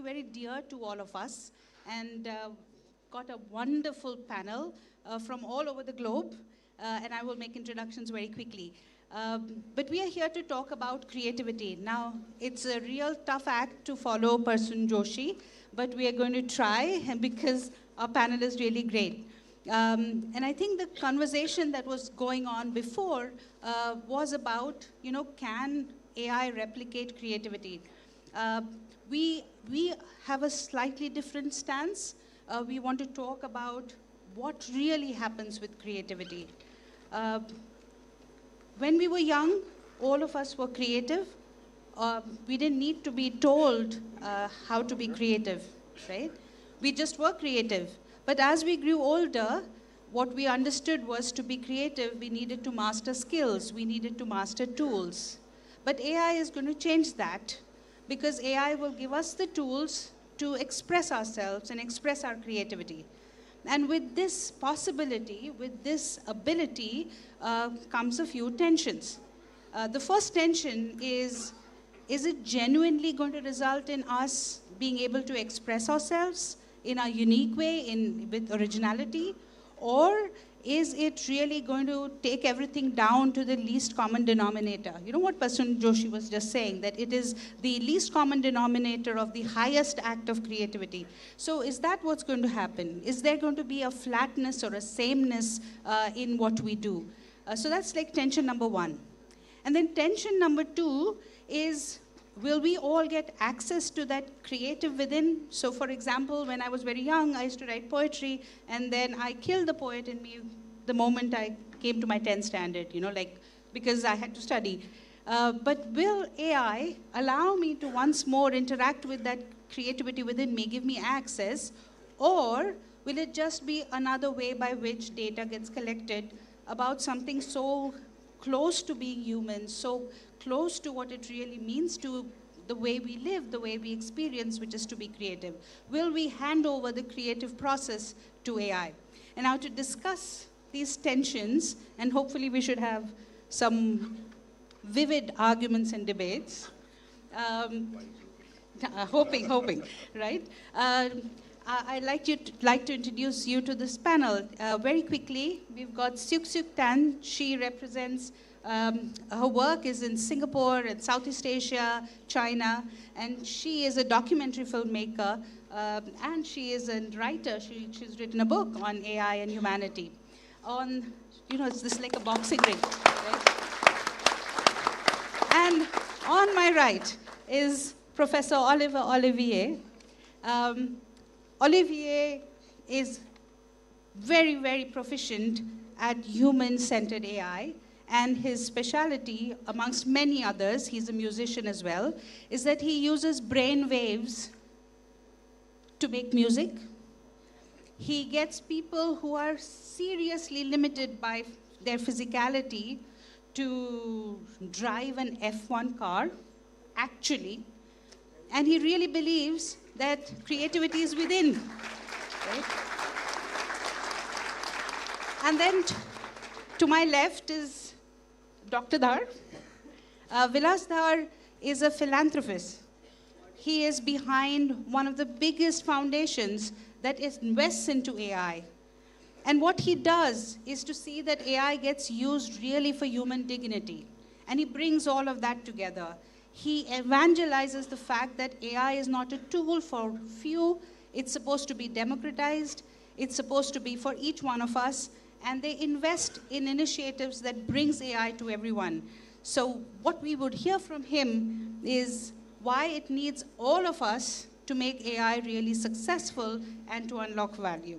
very dear to all of us, and got a wonderful panel from all over the globe, and I will make introductions very quickly. But we are here to talk about creativity. Now, it's a real tough act to follow Parsun Joshi, but we are going to try because our panel is really great. And I think the conversation that was going on before was about, can AI replicate creativity? We have a slightly different stance. We want to talk about what really happens with creativity. When we were young, all of us were creative. We didn't need to be told how to be creative, right? We just were creative. But as we grew older, what we understood was to be creative, we needed to master skills, we needed to master tools. But AI is going to change that because AI will give us the tools to express ourselves and express our creativity. And with this possibility, with this ability, comes a few tensions. The first tension is it genuinely going to result in us being able to express ourselves in a unique way, with originality? Or is it really going to take everything down to the least common denominator? You know what Parsun Joshi was just saying, that it is the least common denominator of the highest act of creativity. So is that what's going to happen? Is there going to be a flatness or a sameness in what we do? So that's like tension number one. And then tension number two is, will we all get access to that creative within? So for example, when I was very young, I used to write poetry, and then I killed the poet in me the moment I came to my 10th standard, because I had to study. But will AI allow me to once more interact with that creativity within me, give me access, or will it just be another way by which data gets collected about something so close to being human, so close to what it really means to the way we live, the way we experience, which is to be creative? Will we hand over the creative process to AI? And now to discuss these tensions, and hopefully we should have some vivid arguments and debates. Hoping, right? I'd like to introduce you to this panel. Very quickly, we've got Seok Seok Tan. She represents, her work is in Singapore and Southeast Asia, China, and she is a documentary filmmaker, and she is a writer. She's written a book on AI and humanity. It's this like a boxing ring, right? And on my right is Professor Oliver Olivier. Olivier is very, very proficient at human-centered AI, and his specialty, amongst many others, he's a musician as well, is that he uses brain waves to make music. He gets people who are seriously limited by their physicality to drive an F1 car, actually, and he really believes that creativity is within, right? And then to my left is Dr. Dhar. Vilas Dhar is a philanthropist. He is behind one of the biggest foundations that invests into AI. And what he does is to see that AI gets used really for human dignity. And he brings all of that together. He evangelizes the fact that AI is not a tool for few. It's supposed to be democratized. It's supposed to be for each one of us. And they invest in initiatives that brings AI to everyone. So what we would hear from him is why it needs all of us to make AI really successful and to unlock value.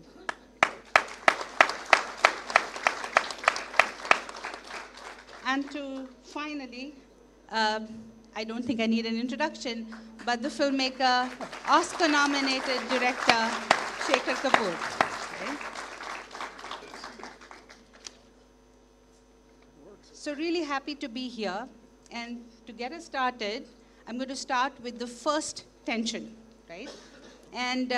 And to finally, I don't think I need an introduction, but the filmmaker, Oscar-nominated director, Shekhar Kapoor. Okay. So really happy to be here. And to get us started, I'm going to start with the first tension, right? And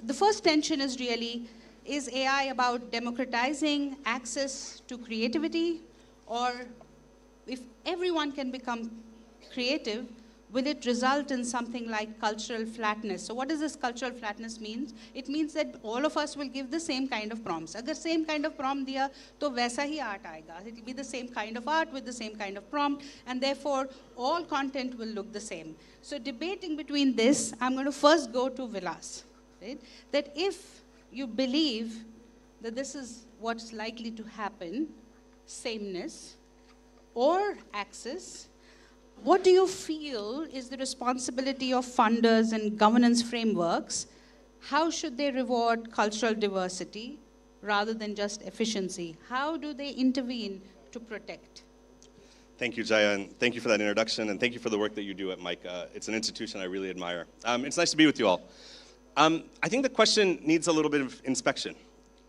the first tension is really, is AI about democratizing access to creativity? Or if everyone can become creative, will it result in something like cultural flatness? So what does this cultural flatness mean? It means that all of us will give the same kind of prompts. Agar same kind of prompt diya, to वैसा ही art आएगा. It will be the same kind of art with the same kind of prompt, and therefore all content will look the same. So debating between this, I'm going to first go to Vilas, right? That if you believe that this is what's likely to happen, sameness or access, what do you feel is the responsibility of funders and governance frameworks? How should they reward cultural diversity rather than just efficiency? How do they intervene to protect? Thank you, Jaya, and thank you for that introduction, and thank you for the work that you do at MICA. It's an institution I really admire. It's nice to be with you all. I think the question needs a little bit of inspection.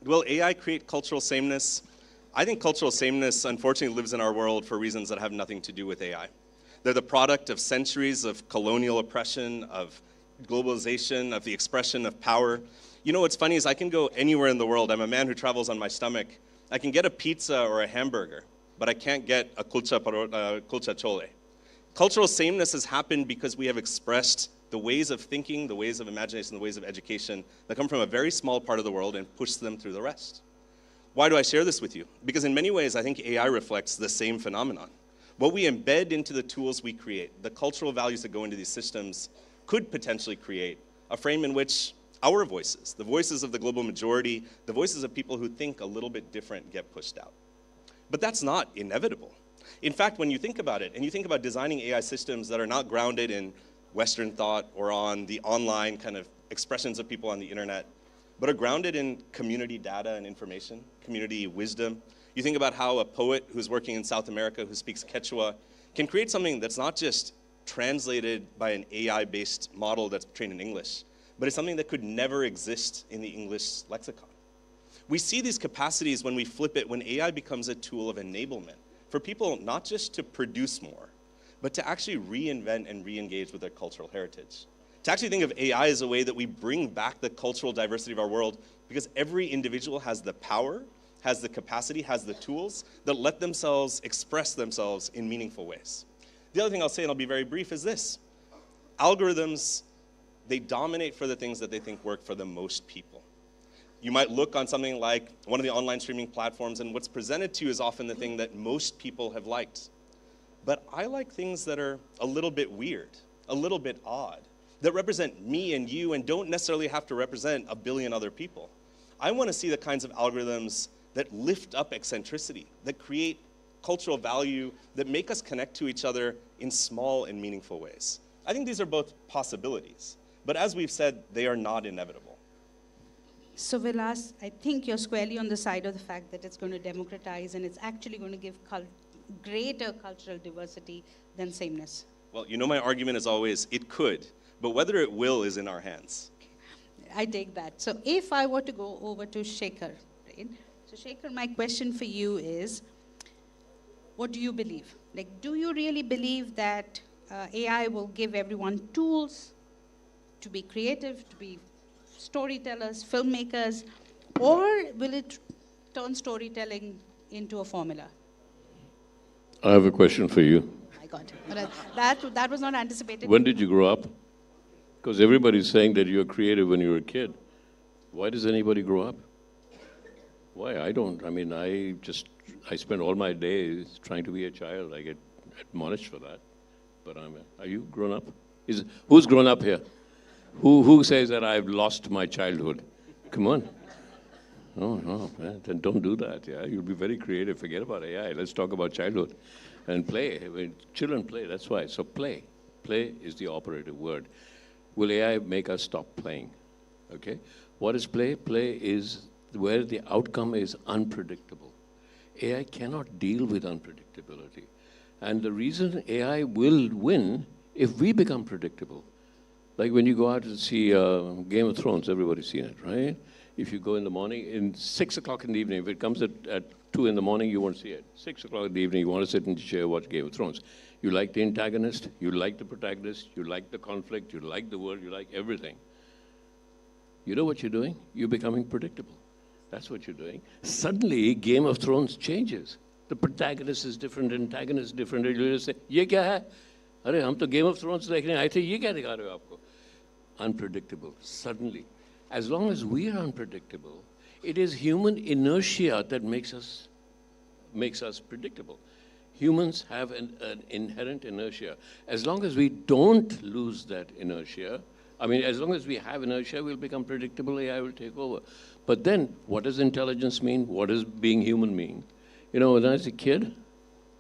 Will AI create cultural sameness? I think cultural sameness, unfortunately, lives in our world for reasons that have nothing to do with AI. They're the product of centuries of colonial oppression, of globalization, of the expression of power. You know what's funny is I can go anywhere in the world. I'm a man who travels on my stomach. I can get a pizza or a hamburger, but I can't get a kulcha chole. Cultural sameness has happened because we have expressed the ways of thinking, the ways of imagination, the ways of education that come from a very small part of the world and push them through the rest. Why do I share this with you? Because in many ways, I think AI reflects the same phenomenon. What we embed into the tools we create, the cultural values that go into these systems, could potentially create a frame in which our voices, the voices of the global majority, the voices of people who think a little bit different get pushed out. But that's not inevitable. In fact, when you think about it, and you think about designing AI systems that are not grounded in Western thought or on the online kind of expressions of people on the internet, but are grounded in community data and information, community wisdom. You think about how a poet who's working in South America who speaks Quechua can create something that's not just translated by an AI-based model that's trained in English, but it's something that could never exist in the English lexicon. We see these capacities when we flip it, when AI becomes a tool of enablement for people not just to produce more, but to actually reinvent and re-engage with their cultural heritage. To actually think of AI as a way that we bring back the cultural diversity of our world, because every individual has the power, has the capacity, has the tools that let themselves express themselves in meaningful ways. The other thing I'll say, and I'll be very brief, is this. Algorithms, they dominate for the things that they think work for the most people. You might look on something like one of the online streaming platforms, and what's presented to you is often the thing that most people have liked. But I like things that are a little bit weird, a little bit odd, that represent me and you and don't necessarily have to represent a billion other people. I want to see the kinds of algorithms that lift up eccentricity, that create cultural value, that make us connect to each other in small and meaningful ways. I think these are both possibilities, but as we've said, they are not inevitable. So Vilas, I think you're squarely on the side of the fact that it's going to democratize and it's actually going to give greater cultural diversity than sameness. Well, you know my argument is always, it could, but whether it will is in our hands. I take that. So if I were to go over to Shekhar, right? So Shekhar, my question for you is, what do you believe? Like, do you really believe that AI will give everyone tools to be creative, to be storytellers, filmmakers, or will it turn storytelling into a formula? I have a question for you. My God, that was not anticipated. When did you grow up? Because everybody's saying that you're creative when you were a kid. Why does anybody grow up? Why? I don't. I mean, I spend all my days trying to be a child. I get admonished for that. But are you grown up? Who's grown up here? Who says that I've lost my childhood? Come on. No, then don't do that. Yeah, you'll be very creative. Forget about AI. Let's talk about childhood and play. I mean, children play. That's why. So play. Play is the operative word. Will AI make us stop playing? Okay. What is play? Play is where the outcome is unpredictable. AI cannot deal with unpredictability. And the reason AI will win if we become predictable. Like when you go out to see Game of Thrones, everybody's seen it, right? If you go in the morning, in 6 o'clock in the evening, if it comes at 2 in the morning, you won't see it. 6 o'clock in the evening, you want to sit in the chair, watch Game of Thrones. You like the antagonist, you like the protagonist, you like the conflict, you like the world, you like everything. You know what you're doing? You're becoming predictable. That's what you're doing. Suddenly, Game of Thrones changes. The protagonist is different, antagonist is different. You just say, ye kya hai? अरे हम तो Game of Thrones देख रहे हैं, I think ये क्या दिखा रहे हो आपको? Unpredictable, suddenly. As long as we are unpredictable, it is human inertia that makes us predictable. Humans have an inherent inertia. As long as we don't lose that inertia, I mean, as long as we have inertia, we'll become predictable, AI will take over. But then, what does intelligence mean? What does being human mean? You know, when I was a kid,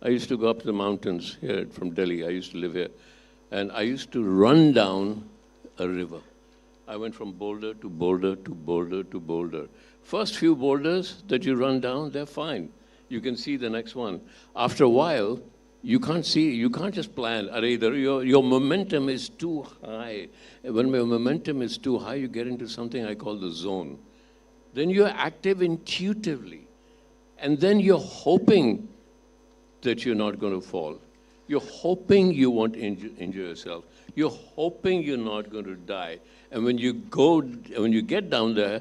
I used to go up to the mountains here from Delhi. I used to live here. And I used to run down a river. I went from boulder to boulder to boulder to boulder. First few boulders that you run down, they're fine. You can see the next one. After a while, you can't see, you can't just plan. Either your momentum is too high. When your momentum is too high, you get into something I call the zone. Then you're active intuitively. And then you're hoping that you're not going to fall. You're hoping you won't injure yourself. You're hoping you're not going to die. And when you get down there,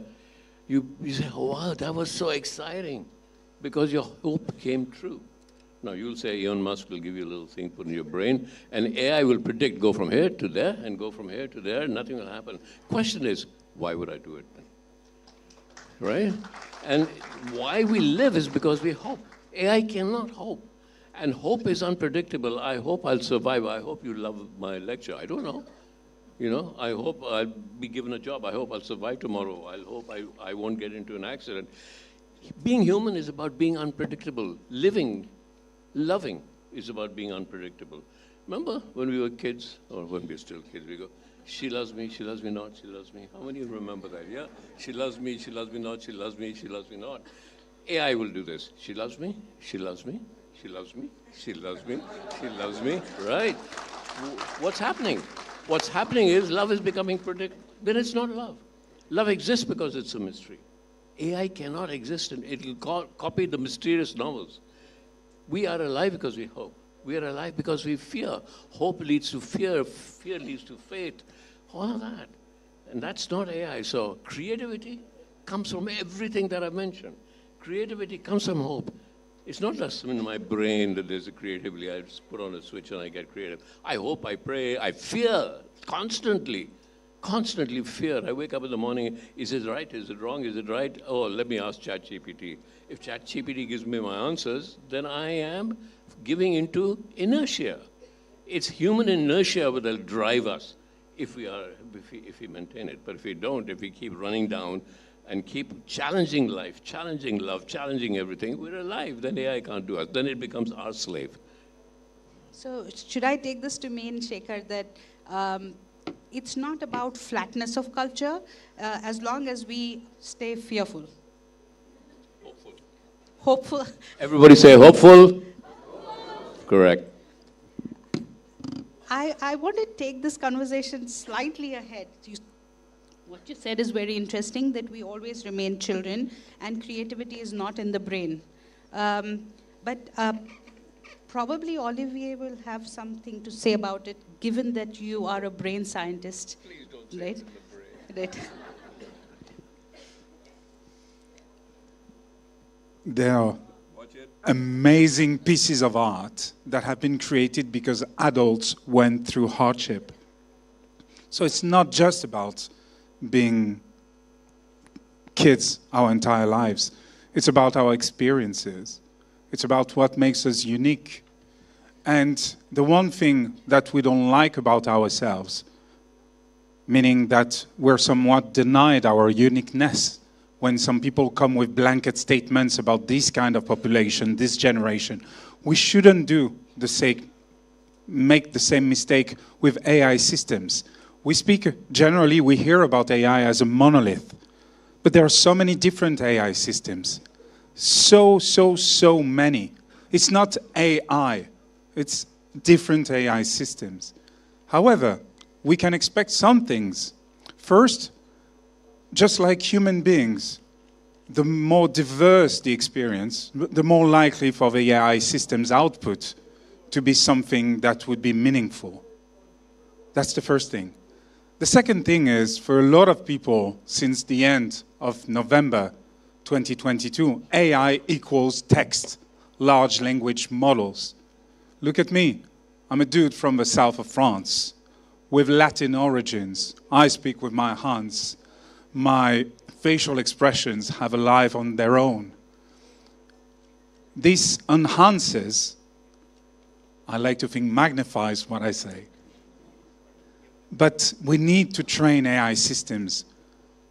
you say, oh, wow, that was so exciting, because your hope came true. Now, you'll say Elon Musk will give you a little thing put in your brain, and AI will predict, go from here to there, and go from here to there, and nothing will happen. Question is, why would I do it then? Right? And why we live is because we hope. AI cannot hope. And hope is unpredictable. I hope I'll survive. I hope you love my lecture. I don't know. You know, I hope I'll be given a job. I hope I'll survive tomorrow. I hope I won't get into an accident. Being human is about being unpredictable. Living, loving is about being unpredictable. Remember when we were kids, or when we're still kids, we go, she loves me not, she loves me. How many of you remember that? Yeah? She loves me not, she loves me not. AI will do this. She loves me, she loves me, she loves me, she loves me, she loves me, right? What's happening? What's happening is love is becoming predictable. Then it's not love. Love exists because it's a mystery. AI cannot exist, and it will copy the mysterious novels. We are alive because we hope. We are alive because we fear. Hope leads to fear. Fear leads to faith. All of that. And that's not AI. So creativity comes from everything that I mentioned. Creativity comes from hope. It's not just in my brain that there's a creativity. I just put on a switch and I get creative. I hope, I pray, I fear constantly. Constantly fear. I wake up in the morning, is it right? Is it wrong? Is it right? Oh, let me ask ChatGPT. If ChatGPT gives me my answers, then I am giving into inertia. It's human inertia that will drive us if we maintain it. But if we don't, if we keep running down and keep challenging life, challenging love, challenging everything, we're alive. Then AI can't do us. Then it becomes our slave. So should I take this to mean, Shekhar, that it's not about flatness of culture as long as we stay fearful? Hopeful. Hopeful. Everybody say hopeful. Correct. I want to take this conversation slightly ahead. What you said is very interesting, that we always remain children and creativity is not in the brain. But probably Olivier will have something to say about it, given that you are a brain scientist. Please don't say right? it's in the brain. Right. There are amazing pieces of art that have been created because adults went through hardship. So it's not just about being kids our entire lives. It's about our experiences. It's about what makes us unique. And the one thing that we don't like about ourselves, meaning that we're somewhat denied our uniqueness, when some people come with blanket statements about this kind of population, this generation, we shouldn't make the same mistake with AI systems. We hear about AI as a monolith, but there are so many different AI systems. So many. It's not AI, it's different AI systems. However, we can expect some things. First, just like human beings, the more diverse the experience, the more likely for the AI system's output to be something that would be meaningful. That's the first thing. The second thing is, for a lot of people, since the end of November 2022, AI equals text, large language models. Look at me. I'm a dude from the south of France with Latin origins. I speak with my hands. My facial expressions have a life on their own. This enhances, I like to think magnifies what I say. But we need to train AI systems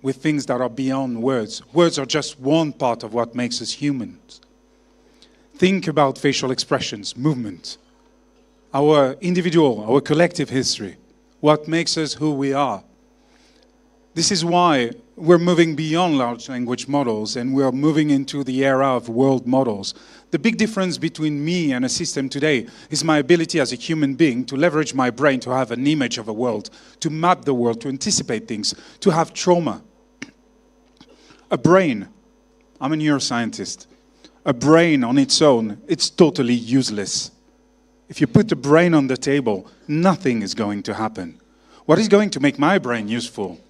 with things that are beyond words. Words are just one part of what makes us humans. Think about facial expressions, movement, our individual, our collective history, what makes us who we are. This is why we're moving beyond large language models and we're moving into the era of world models. The big difference between me and a system today is my ability as a human being to leverage my brain to have an image of a world, to map the world, to anticipate things, to have trauma. A brain, I'm a neuroscientist, a brain on its own, it's totally useless. If you put a brain on the table, nothing is going to happen. What is going to make my brain useful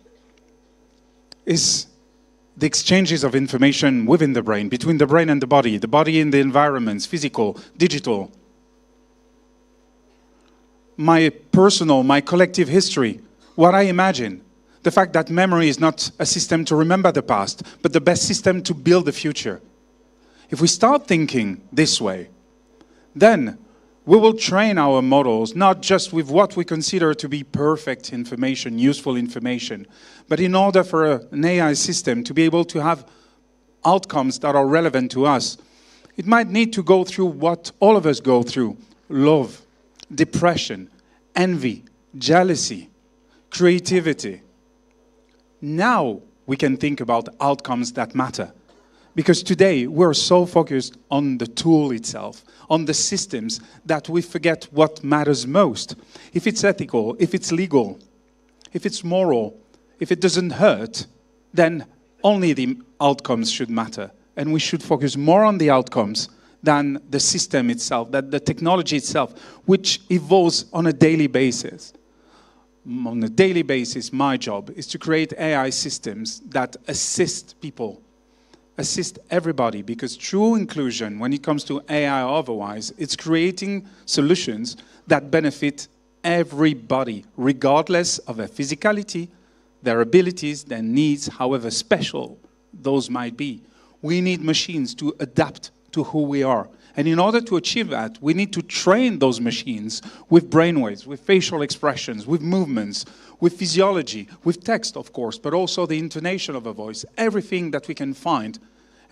is the exchanges of information within the brain, between the brain and the body in the environments, physical, digital. My personal, my collective history, what I imagine, the fact that memory is not a system to remember the past, but the best system to build the future. If we start thinking this way, then we will train our models not just with what we consider to be perfect information, useful information, but in order for an AI system to be able to have outcomes that are relevant to us, it might need to go through what all of us go through: love, depression, envy, jealousy, creativity. Now we can think about outcomes that matter. Because today we're so focused on the tool itself, on the systems, that we forget what matters most. If it's ethical, if it's legal, if it's moral, if it doesn't hurt, then only the outcomes should matter. And we should focus more on the outcomes than the system itself, that the technology itself, which evolves on a daily basis. On a daily basis, my job is to create AI systems that assist people, assist everybody, because true inclusion, when it comes to AI or otherwise, it's creating solutions that benefit everybody, regardless of their physicality, their abilities, their needs, however special those might be. We need machines to adapt to who we are. And in order to achieve that, we need to train those machines with brainwaves, with facial expressions, with movements, with physiology, with text, of course, but also the intonation of a voice, everything that we can find.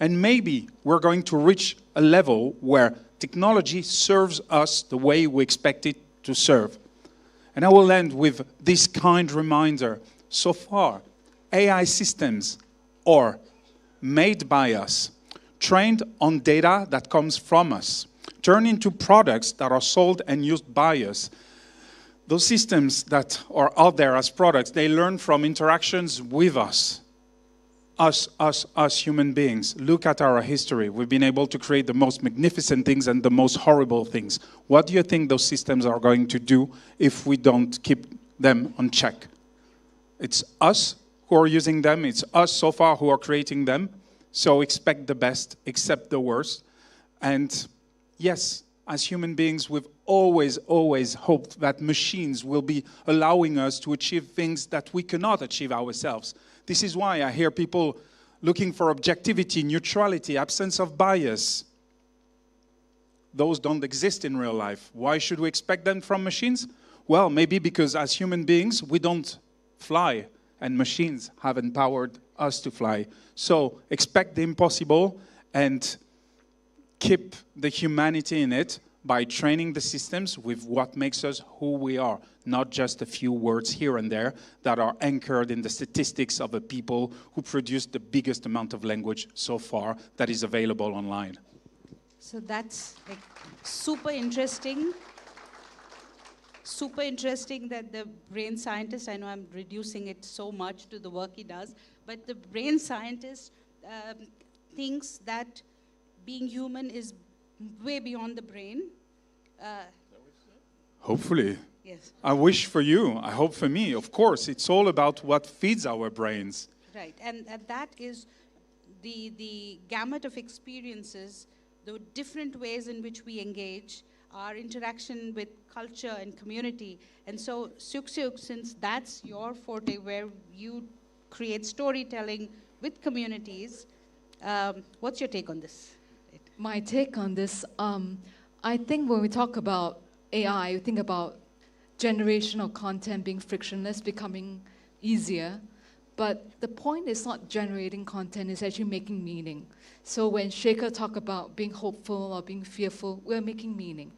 And maybe we're going to reach a level where technology serves us the way we expect it to serve. And I will end with this kind reminder. So far, AI systems are made by us, trained on data that comes from us, turned into products that are sold and used by us. Those systems that are out there as products, they learn from interactions with us. Us human beings. Look at our history. We've been able to create the most magnificent things and the most horrible things. What do you think those systems are going to do if we don't keep them on check? It's us who are using them. It's us so far who are creating them. So expect the best, accept the worst. And yes, as human beings, we've always hoped that machines will be allowing us to achieve things that we cannot achieve ourselves. This is why I hear people looking for objectivity, neutrality, absence of bias. Those don't exist in real life. Why should we expect them from machines? Well, maybe because as human beings, we don't fly, and machines have empowered us to fly. So expect the impossible and keep the humanity in it by training the systems with what makes us who we are, not just a few words here and there that are anchored in the statistics of the people who produce the biggest amount of language so far that is available online. So that's like super interesting. Super interesting that the brain scientist, I know I'm reducing it so much to the work he does, but the brain scientist thinks that being human is way beyond the brain. Hopefully. Yes. I wish for you, I hope for me. Of course, it's all about what feeds our brains. Right, and that is the gamut of experiences, the different ways in which we engage, our interaction with culture and community. And so, Syuk, since that's your forte, where you create storytelling with communities, what's your take on this? My take on this, I think when we talk about AI, we think about generational content being frictionless, becoming easier. But the point is not generating content, it's actually making meaning. So when Shekhar talk about being hopeful or being fearful, we're making meaning.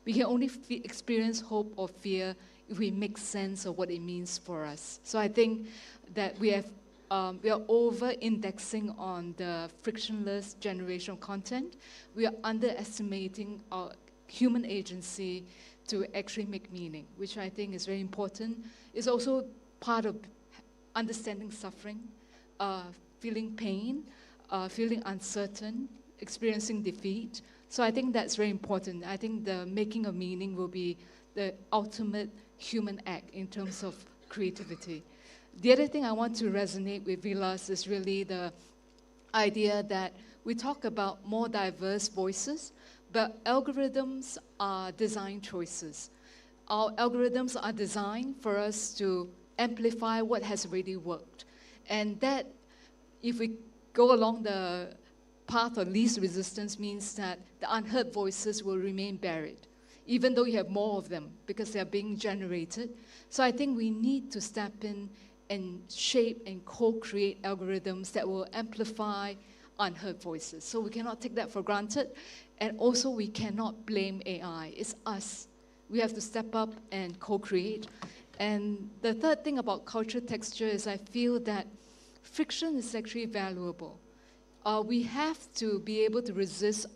We can only experience hope or fear if we make sense of what it means for us. So I think that we are over-indexing on the frictionless generational content. We are underestimating our human agency to actually make meaning, which I think is very important. It's also part of understanding suffering, feeling pain, feeling uncertain, experiencing defeat. So I think that's very important. I think the making of meaning will be the ultimate human act in terms of creativity. The other thing I want to resonate with Vilas is really the idea that we talk about more diverse voices, but algorithms are design choices. Our algorithms are designed for us to amplify what has already worked. And that, if we go along the path of least resistance, means that the unheard voices will remain buried, even though you have more of them, because they're being generated. So I think we need to step in and shape and co-create algorithms that will amplify unheard voices. So we cannot take that for granted. And also we cannot blame AI. It's us. We have to step up and co-create. And the third thing about cultural texture is I feel that friction is actually valuable. We have to be able to resist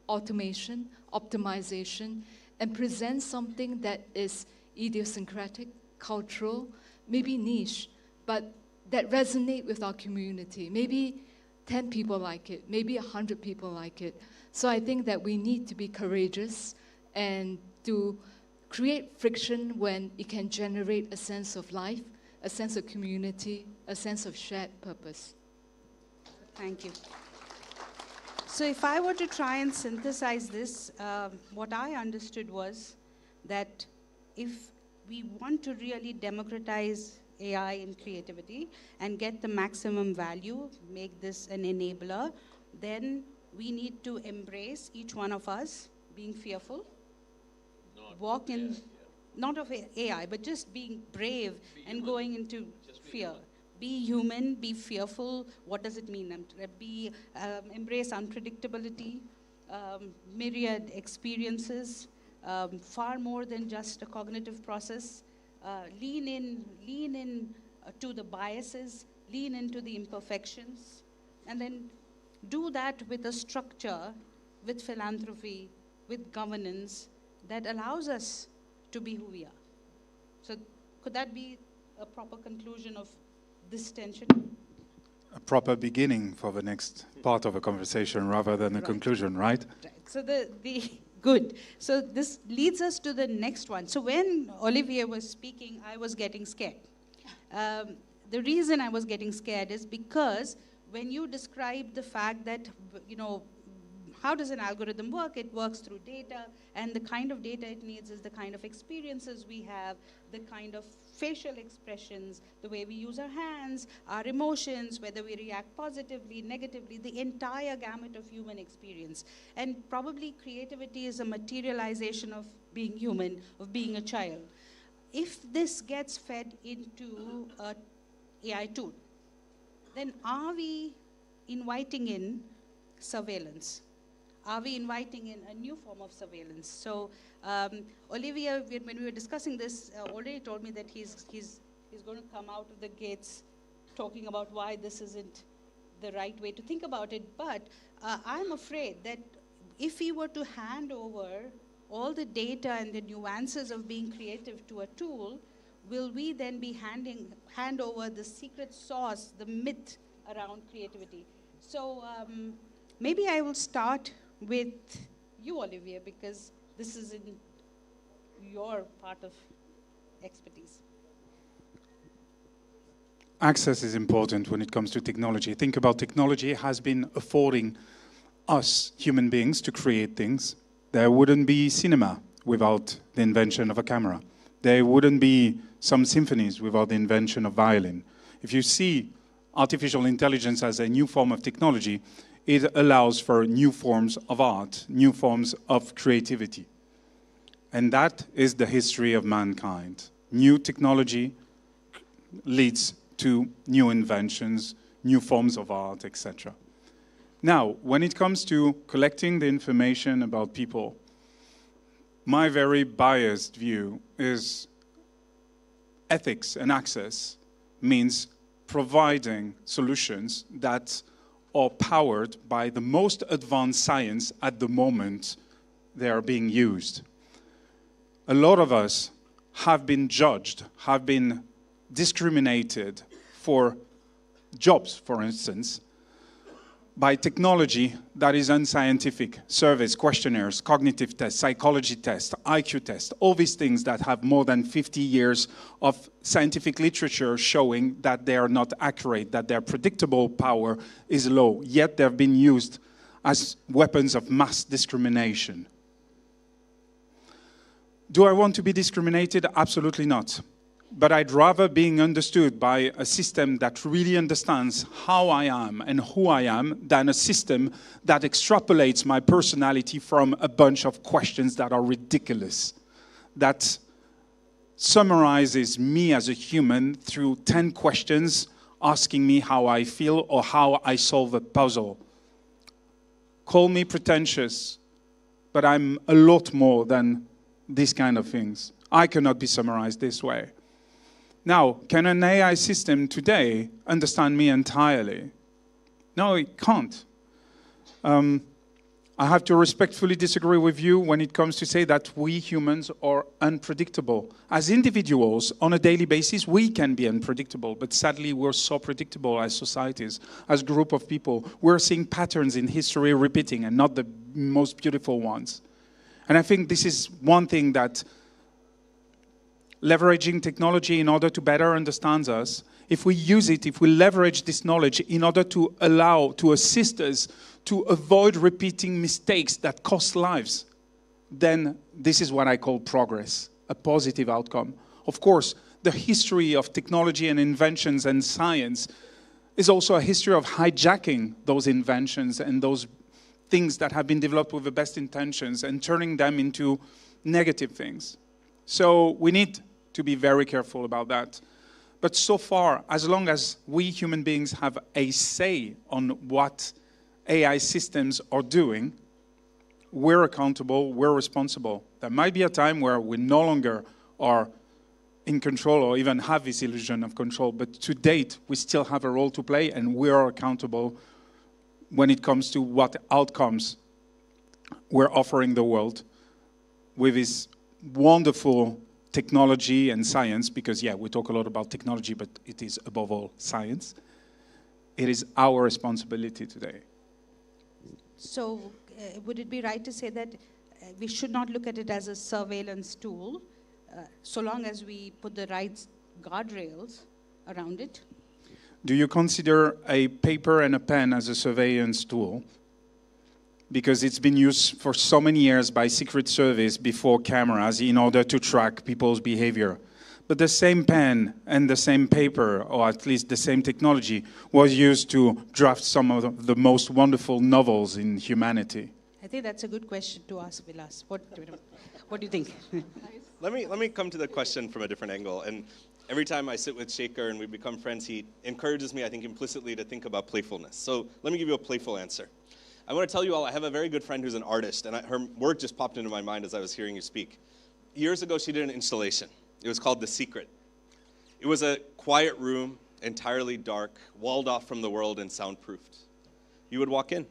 automation, optimization, and present something that is idiosyncratic, cultural, maybe niche, but that resonate with our community. Maybe 10 people like it, maybe 100 people like it. So I think that we need to be courageous and to create friction when it can generate a sense of life, a sense of community, a sense of shared purpose. Thank you. So if I were to try and synthesize this, what I understood was that if we want to really democratize AI and creativity and get the maximum value, make this an enabler, then we need to embrace, each one of us, being fearful, walk in, not of AI, but just being brave and going into fear. Be human, be fearful. What does it mean? Embrace unpredictability, myriad experiences, far more than just a cognitive process. Lean in to the biases, lean into the imperfections, and then do that with a structure, with philanthropy, with governance that allows us to be who we are. So could that be a proper conclusion of this tension? A proper beginning for the next part of a conversation rather than a conclusion, right? Right. So good. So this leads us to the next one. So when Olivier was speaking, I was getting scared. The reason I was getting scared is because when you describe the fact that, how does an algorithm work? It works through data, and the kind of data it needs is the kind of experiences we have, the kind of facial expressions, the way we use our hands, our emotions, whether we react positively, negatively, the entire gamut of human experience. And probably creativity is a materialization of being human, of being a child. If this gets fed into an AI tool, then are we inviting in surveillance? Are we inviting in a new form of surveillance? So Olivia, when we were discussing this, already told me that he's going to come out of the gates talking about why this isn't the right way to think about it. But I'm afraid that if we were to hand over all the data and the nuances of being creative to a tool, will we then be hand over the secret sauce, the myth around creativity? So maybe I will start with you, Olivier, because this is in your part of expertise. Access is important when it comes to technology. Think about technology has been affording us, human beings, to create things. There wouldn't be cinema without the invention of a camera. There wouldn't be some symphonies without the invention of violin. If you see artificial intelligence as a new form of technology, it allows for new forms of art, new forms of creativity. And that is the history of mankind. New technology leads to new inventions, new forms of art, etc. Now, when it comes to collecting the information about people, my very biased view is ethics and access means providing solutions that are powered by the most advanced science at the moment they are being used. A lot of us have been judged, have been discriminated for jobs, for instance, by technology that is unscientific. Surveys, questionnaires, cognitive tests, psychology tests, IQ tests, all these things that have more than 50 years of scientific literature showing that they are not accurate, that their predictable power is low, yet they've been used as weapons of mass discrimination. Do I want to be discriminated? Absolutely not. But I'd rather being understood by a system that really understands how I am and who I am than a system that extrapolates my personality from a bunch of questions that are ridiculous, that summarizes me as a human through 10 questions asking me how I feel or how I solve a puzzle. Call me pretentious, but I'm a lot more than these kind of things. I cannot be summarized this way. Now, can an AI system today understand me entirely? No, it can't. I have to respectfully disagree with you when it comes to say that we humans are unpredictable. As individuals, on a daily basis, we can be unpredictable, but sadly, we're so predictable as societies, as a group of people. We're seeing patterns in history repeating, and not the most beautiful ones. And I think this is one thing that leveraging technology in order to better understand us, if we use it, if we leverage this knowledge in order to allow, to assist us to avoid repeating mistakes that cost lives, then this is what I call progress, a positive outcome. Of course, the history of technology and inventions and science is also a history of hijacking those inventions and those things that have been developed with the best intentions and turning them into negative things. So we need to be very careful about that. But so far, as long as we human beings have a say on what AI systems are doing, we're accountable, we're responsible. There might be a time where we no longer are in control or even have this illusion of control, but to date, we still have a role to play and we are accountable when it comes to what outcomes we're offering the world with this wonderful technology and science, because yeah, we talk a lot about technology, but it is above all science. It is our responsibility today. So would it be right to say that we should not look at it as a surveillance tool, so long as we put the right guardrails around it? Do you consider a paper and a pen as a surveillance tool? Because it's been used for so many years by Secret Service before cameras in order to track people's behavior. But the same pen and the same paper, or at least the same technology, was used to draft some of the most wonderful novels in humanity. I think that's a good question to ask Vilas. What do you think? Let me come to the question from a different angle. And every time I sit with Shaker and we become friends, he encourages me, I think, implicitly to think about playfulness. So let me give you a playful answer. I want to tell you all, I have a very good friend who's an artist, and her work just popped into my mind as I was hearing you speak. Years ago, she did an installation. It was called The Secret. It was a quiet room, entirely dark, walled off from the world and soundproofed. You would walk in.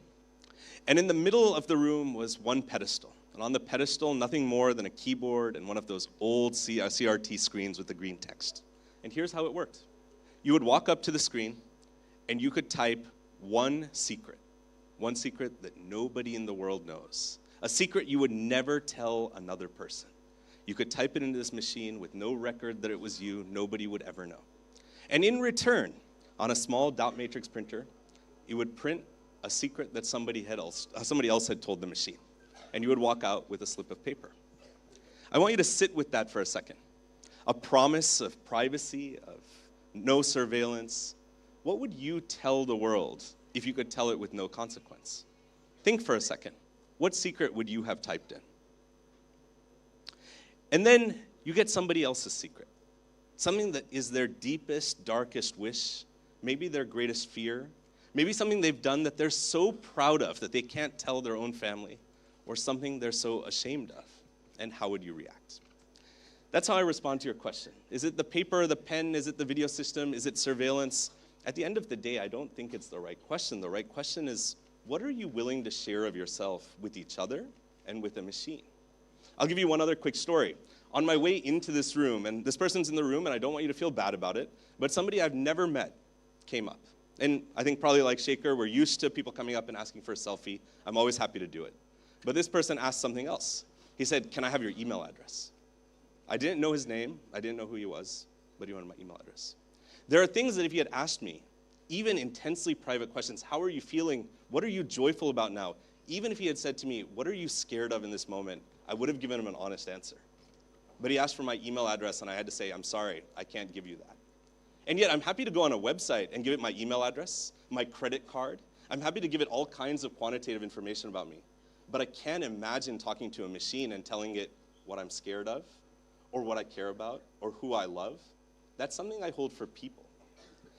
And in the middle of the room was one pedestal. And on the pedestal, nothing more than a keyboard and one of those old CRT screens with the green text. And here's how it worked. You would walk up to the screen, and you could type one secret that nobody in the world knows, a secret you would never tell another person. You could type it into this machine with no record that it was you, nobody would ever know. And in return, on a small dot matrix printer, it would print a secret that somebody else had told the machine. And you would walk out with a slip of paper. I want you to sit with that for a second. A promise of privacy, of no surveillance. What would you tell the world if you could tell it with no consequence? Think for a second. What secret would you have typed in? And then you get somebody else's secret. Something that is their deepest, darkest wish, maybe their greatest fear, maybe something they've done that they're so proud of that they can't tell their own family, or something they're so ashamed of. And how would you react? That's how I respond to your question. Is it the paper, the pen? Is it the video system? Is it surveillance? At the end of the day, I don't think it's the right question. The right question is, what are you willing to share of yourself with each other and with a machine? I'll give you one other quick story. On my way into this room, and this person's in the room, and I don't want you to feel bad about it, but somebody I've never met came up. And I think probably like Shaker, we're used to people coming up and asking for a selfie. I'm always happy to do it. But this person asked something else. He said, can I have your email address? I didn't know his name. I didn't know who he was, but he wanted my email address. There are things that if he had asked me, even intensely private questions, how are you feeling? What are you joyful about now? Even if he had said to me, what are you scared of in this moment? I would have given him an honest answer. But he asked for my email address, and I had to say, I'm sorry, I can't give you that. And yet I'm happy to go on a website and give it my email address, my credit card. I'm happy to give it all kinds of quantitative information about me. But I can't imagine talking to a machine and telling it what I'm scared of, or what I care about, or who I love. That's something I hold for people.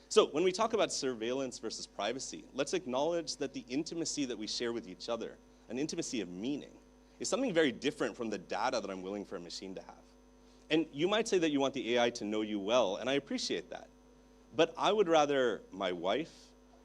So when we talk about surveillance versus privacy, let's acknowledge that the intimacy that we share with each other, an intimacy of meaning, is something very different from the data that I'm willing for a machine to have. And you might say that you want the AI to know you well, and I appreciate that. But I would rather my wife,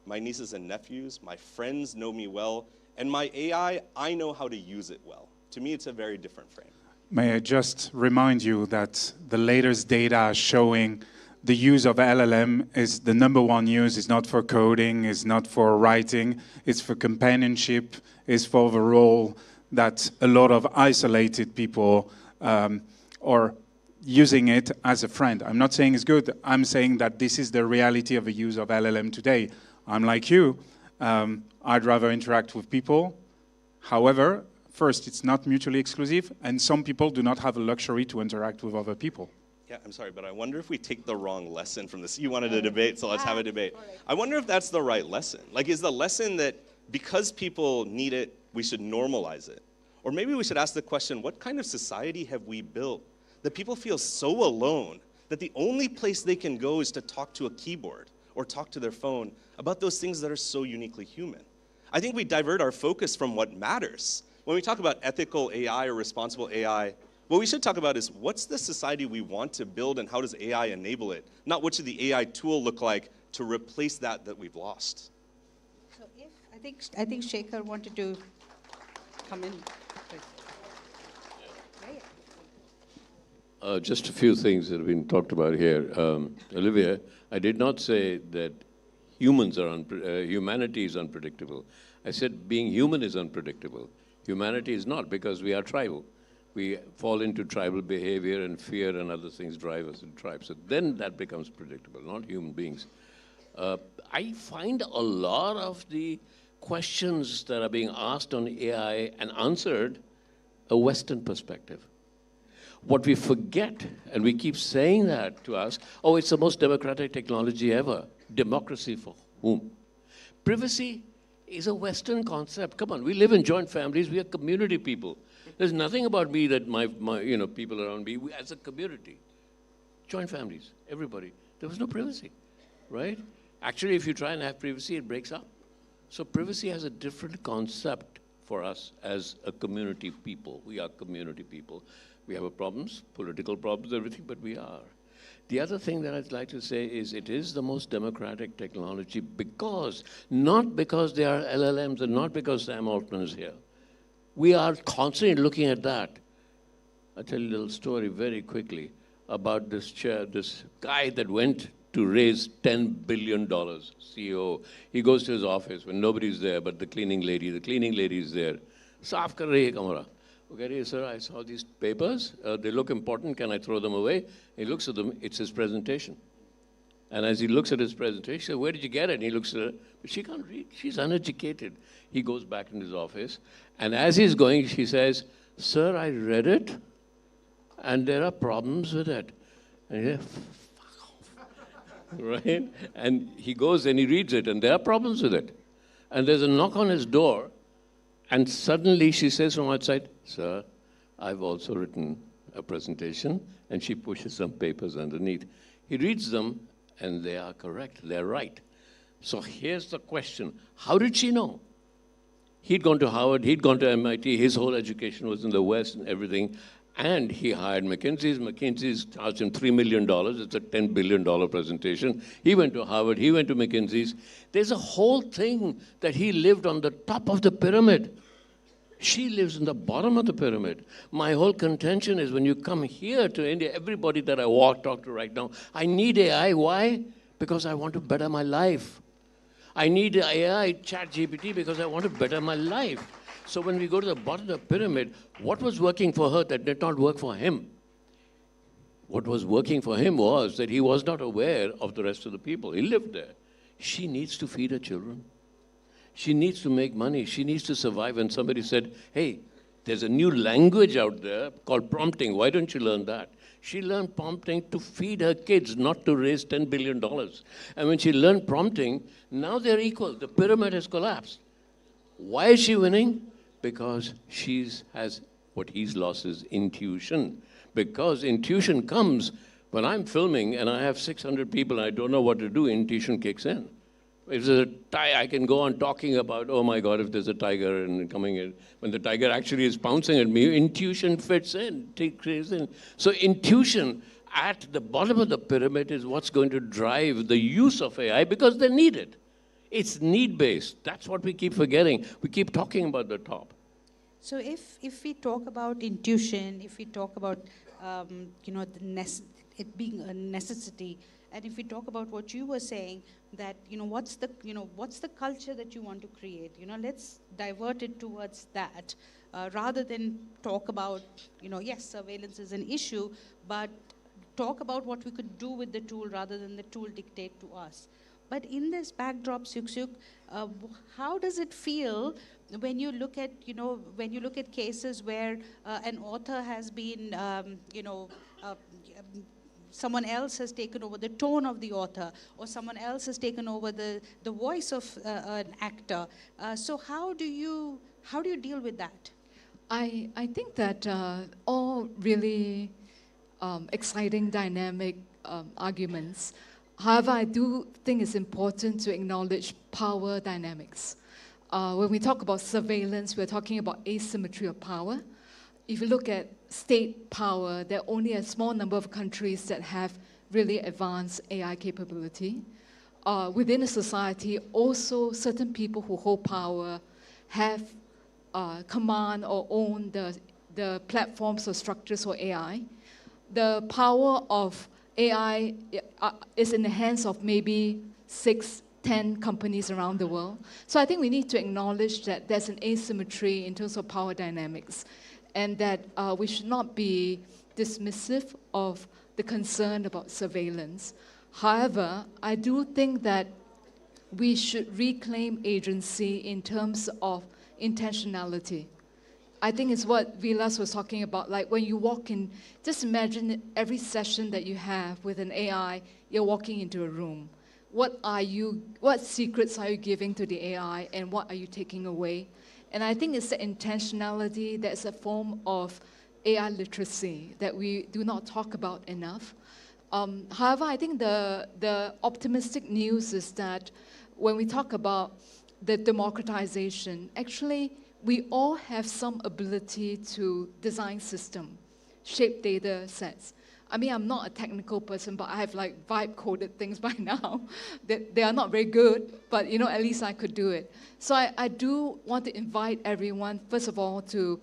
my nieces and nephews, my friends know me well, and my AI, I know how to use it well. To me, it's a very different frame. May I just remind you that the latest data showing the use of LLM is the #1 use is not for coding, is not for writing, it's for companionship, it's for the role that a lot of isolated people are using it as a friend. I'm not saying it's good, I'm saying that this is the reality of the use of LLM today. I'm like you, I'd rather interact with people. However, first, it's not mutually exclusive, and some people do not have the luxury to interact with other people. Yeah, I'm sorry, but I wonder if we take the wrong lesson from this. You wanted a debate, so let's have a debate. I wonder if that's the right lesson. Like, is the lesson that because people need it, we should normalize it? Or maybe we should ask the question, what kind of society have we built that people feel so alone that the only place they can go is to talk to a keyboard or talk to their phone about those things that are so uniquely human? I think we divert our focus from what matters. When we talk about ethical AI or responsible AI, what we should talk about is what's the society we want to build and how does AI enable it? Not what should the AI tool look like to replace that we've lost. So I think Shaker wanted to come in. Just a few things that have been talked about here. Olivia, I did not say that humanity is unpredictable. I said being human is unpredictable. Humanity is not, because we are tribal. We fall into tribal behavior, and fear and other things drive us in tribes. So then that becomes predictable, not human beings. I find a lot of the questions that are being asked on AI and answered a Western perspective. What we forget, and we keep saying that to us, oh, it's the most democratic technology ever. Democracy for whom? Privacy is a Western concept. Come on, we live in joint families. We are community people. There's nothing about me that my people around me, as a community, joint families, everybody. There was no privacy, right? Actually, if you try and have privacy, it breaks up. So privacy has a different concept for us as a community people. We are community people. We have problems, political problems, everything, but we are. The other thing that I'd like to say is it is the most democratic technology because, not because they are LLMs and not because Sam Altman is here. We are constantly looking at that. I'll tell you a little story very quickly about this guy that went to raise $10 billion, CEO. He goes to his office when nobody's there but the cleaning lady is there. Saaf kar rahi hai kamara. Okay, sir, I saw these papers. They look important. Can I throw them away? He looks at them. It's his presentation. And as he looks at his presentation, he says, where did you get it? And he looks at her. But she can't read. She's uneducated. He goes back in his office. And as he's going, she says, sir, I read it. and there are problems with it. And you fuck off, right? And he goes and he reads it, and there are problems with it. And there's a knock on his door, and suddenly she says from outside, "Sir, I've also written a presentation," and she pushes some papers underneath. He reads them, and they are correct, they're right. So here's the question, how did she know? He'd gone to Harvard, he'd gone to MIT, his whole education was in the West and everything, and he hired McKinsey's. McKinsey's charged him $3 million, it's a $10 billion presentation. He went to Harvard, he went to McKinsey's. There's a whole thing that he lived on the top of the pyramid. She lives in the bottom of the pyramid. My whole contention is when you come here to India, everybody that I talk to right now, I need AI. Why? Because I want to better my life. I need AI, ChatGPT, because I want to better my life. So when we go to the bottom of the pyramid, what was working for her that did not work for him? What was working for him was that he was not aware of the rest of the people. He lived there. She needs to feed her children. She needs to make money. She needs to survive. And somebody said, hey, there's a new language out there called prompting. Why don't you learn that? She learned prompting to feed her kids, not to raise $10 billion. And when she learned prompting, now they're equal. The pyramid has collapsed. Why is she winning? Because she has what he's lost is intuition. Because intuition comes when I'm filming and I have 600 people and I don't know what to do, intuition kicks in. If there's a tiger, I can go on talking about, oh my God, if there's a tiger and coming in. When the tiger actually is pouncing at me, intuition fits in, takes in. So intuition at the bottom of the pyramid is what's going to drive the use of AI because they need it. It's need-based. That's what we keep forgetting. We keep talking about the top. So if we talk about intuition, if we talk about it being a necessity, and if we talk about what you were saying, that what's the culture that you want to create? Let's divert it towards that, rather than talk about yes, surveillance is an issue, but talk about what we could do with the tool rather than the tool dictate to us. But in this backdrop, Suksuk, how does it feel when you look at cases where an author has been someone else has taken over the tone of the author, or someone else has taken over the voice of an actor. So how do you deal with that? I think that all really exciting, dynamic arguments. However, I do think it's important to acknowledge power dynamics. When we talk about surveillance, we're talking about asymmetry of power. If you look at state power, there are only a small number of countries that have really advanced AI capability. Within a society, also certain people who hold power have command or own the platforms or structures for AI. The power of AI is in the hands of maybe 6-10 companies around the world. So I think we need to acknowledge that there's an asymmetry in terms of power dynamics, and that we should not be dismissive of the concern about surveillance. However, I do think that we should reclaim agency in terms of intentionality. I think it's what Vilas was talking about. Like when you walk in, just imagine every session that you have with an AI, you're walking into a room. What secrets are you giving to the AI, and what are you taking away? And I think it's the intentionality that's a form of AI literacy that we do not talk about enough. However, I think the optimistic news is that when we talk about the democratization, actually, we all have some ability to design system, shape data sets. I mean, I'm not a technical person, but I have like vibe-coded things by now. They are not very good, but at least I could do it. So I do want to invite everyone, first of all, to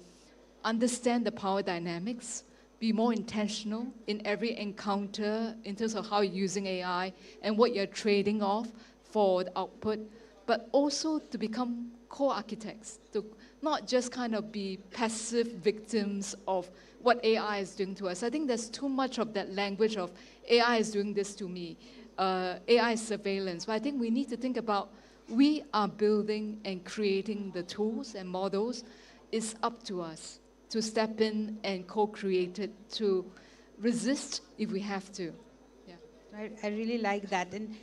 understand the power dynamics, be more intentional in every encounter in terms of how you're using AI and what you're trading off for the output, but also to become co-architects, to not just kind of be passive victims of what AI is doing to us. I think there's too much of that language of AI is doing this to me, AI is surveillance. But I think we need to think about we are building and creating the tools and models. It's up to us. to step in and co-create it, to resist if we have to. Yeah. I really like that. And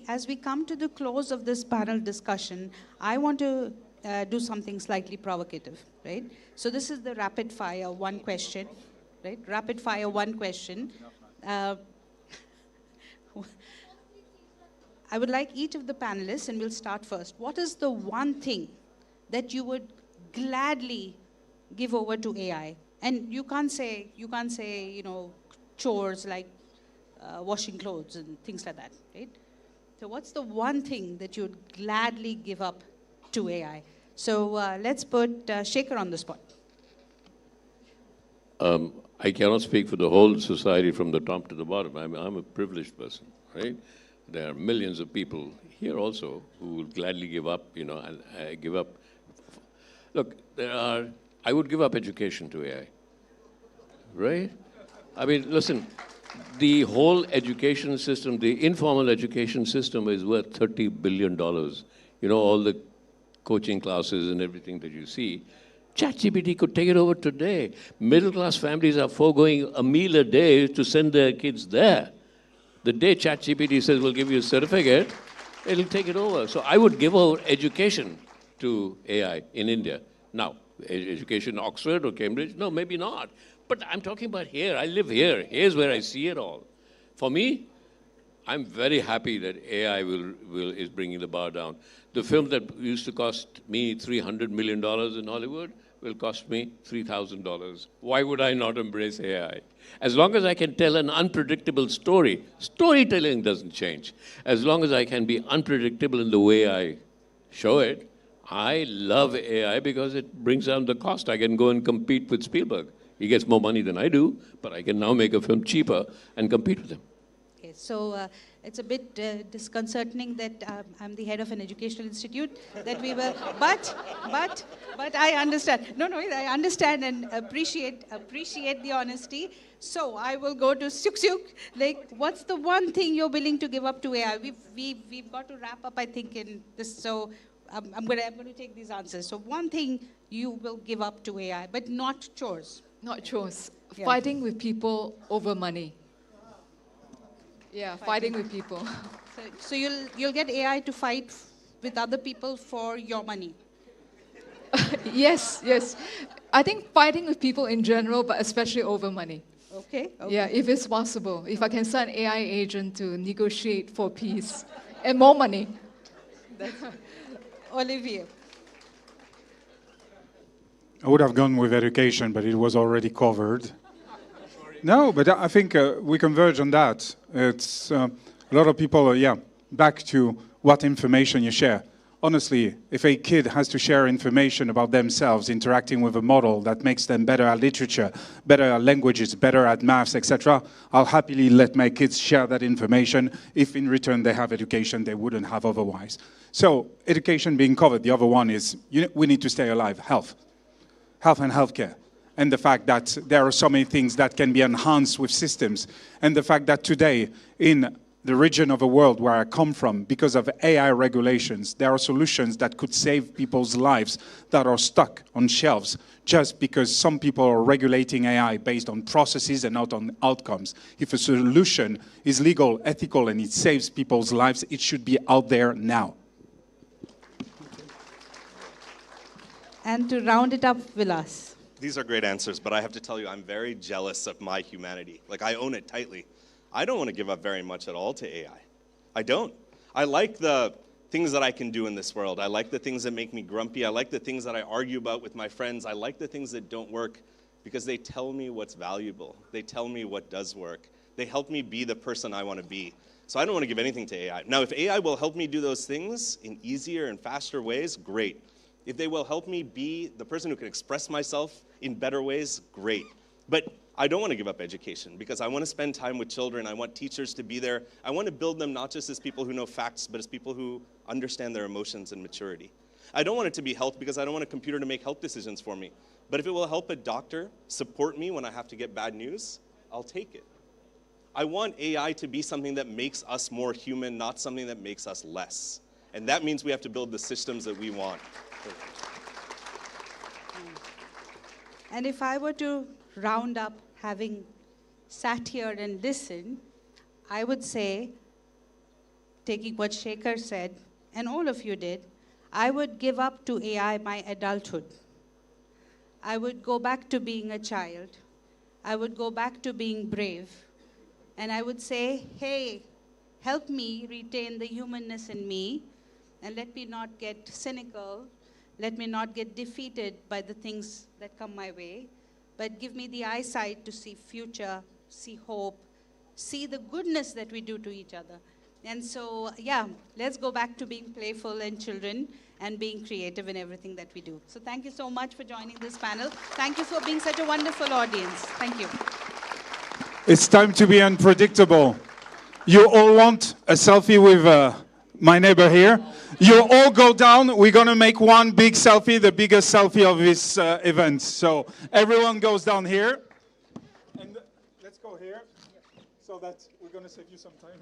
as we come to the close of this panel discussion, I want to do something slightly provocative, right? So this is the rapid fire one question, right? Rapid fire one question. I would like each of the panelists, and we'll start first. What is the one thing that you would gladly give over to AI? And you can't say, chores like washing clothes and things like that, right? So what's the one thing that you'd gladly give up to AI? So let's put Shekhar on the spot. I cannot speak for the whole society from the top to the bottom. I'm a privileged person, right? There are millions of people here also who will gladly give up, and give up. Look, I would give up education to AI, right? I mean, listen, the whole education system, the informal education system is worth $30 billion. All the coaching classes and everything that you see. ChatGPT could take it over today. Middle-class families are foregoing a meal a day to send their kids there. The day ChatGPT says, we'll give you a certificate, it'll take it over. So I would give over education to AI in India. Now, education in Oxford or Cambridge? No, maybe not. But I'm talking about here. I live here. Here's where I see it all. For me, I'm very happy that AI is bringing the bar down. The film that used to cost me $300 million in Hollywood will cost me $3,000. Why would I not embrace AI? As long as I can tell an unpredictable story, storytelling doesn't change. As long as I can be unpredictable in the way I show it, I love AI because it brings down the cost. I can go and compete with Spielberg. He gets more money than I do, but I can now make a film cheaper and compete with him. Okay, so it's a bit disconcerting that I'm the head of an educational institute, that we were, but I understand. No, I understand and appreciate the honesty. So I will go to Suk. Like, what's the one thing you're willing to give up to AI? We've got to wrap up, I think, in this. So I'm going to take these answers. So one thing you will give up to AI, but not chores. Not chores. Yeah. Fighting with people over money. Yeah, fighting with people. So you'll get AI to fight with other people for your money. Yes. I think fighting with people in general, but especially over money. Okay. Yeah, if it's possible. If I can send an AI agent to negotiate for peace and more money. Olivier. I would have gone with education, but it was already covered. No, but I think we converge on that. It's a lot of people are, back to what information you share. Honestly, if a kid has to share information about themselves, interacting with a model that makes them better at literature, better at languages, better at maths, etc., I'll happily let my kids share that information if in return they have education they wouldn't have otherwise. So education being covered, the other one is we need to stay alive, health and healthcare. And the fact that there are so many things that can be enhanced with systems. And the fact that today, in the region of the world where I come from, because of AI regulations, there are solutions that could save people's lives that are stuck on shelves just because some people are regulating AI based on processes and not on outcomes. If a solution is legal, ethical, and it saves people's lives, it should be out there now. And to round it up, Vilas. These are great answers, but I have to tell you, I'm very jealous of my humanity. Like, I own it tightly. I don't want to give up very much at all to AI. I don't. I like the things that I can do in this world. I like the things that make me grumpy. I like the things that I argue about with my friends. I like the things that don't work because they tell me what's valuable. They tell me what does work. They help me be the person I want to be. So I don't want to give anything to AI. Now, if AI will help me do those things in easier and faster ways, great. If they will help me be the person who can express myself in better ways, great. But I don't want to give up education because I want to spend time with children. I want teachers to be there. I want to build them not just as people who know facts, but as people who understand their emotions and maturity. I don't want it to be health because I don't want a computer to make health decisions for me. But if it will help a doctor support me when I have to get bad news, I'll take it. I want AI to be something that makes us more human, not something that makes us less. And that means we have to build the systems that we want. And if I were to round up having sat here and listened, I would say, taking what Shekhar said, and all of you did, I would give up to AI my adulthood. I would go back to being a child. I would go back to being brave. And I would say, hey, help me retain the humanness in me, and let me not get cynical. Let me not get defeated by the things that come my way, but give me the eyesight to see future, see hope, see the goodness that we do to each other. And so, yeah, let's go back to being playful and children and being creative in everything that we do. So thank you so much for joining this panel. Thank you for being such a wonderful audience. Thank you. It's time to be unpredictable. You all want a selfie with my neighbor here? You all go down. We're going to make one big selfie, the biggest selfie of this event. So everyone goes down here. And let's go here so that we're going to save you some time.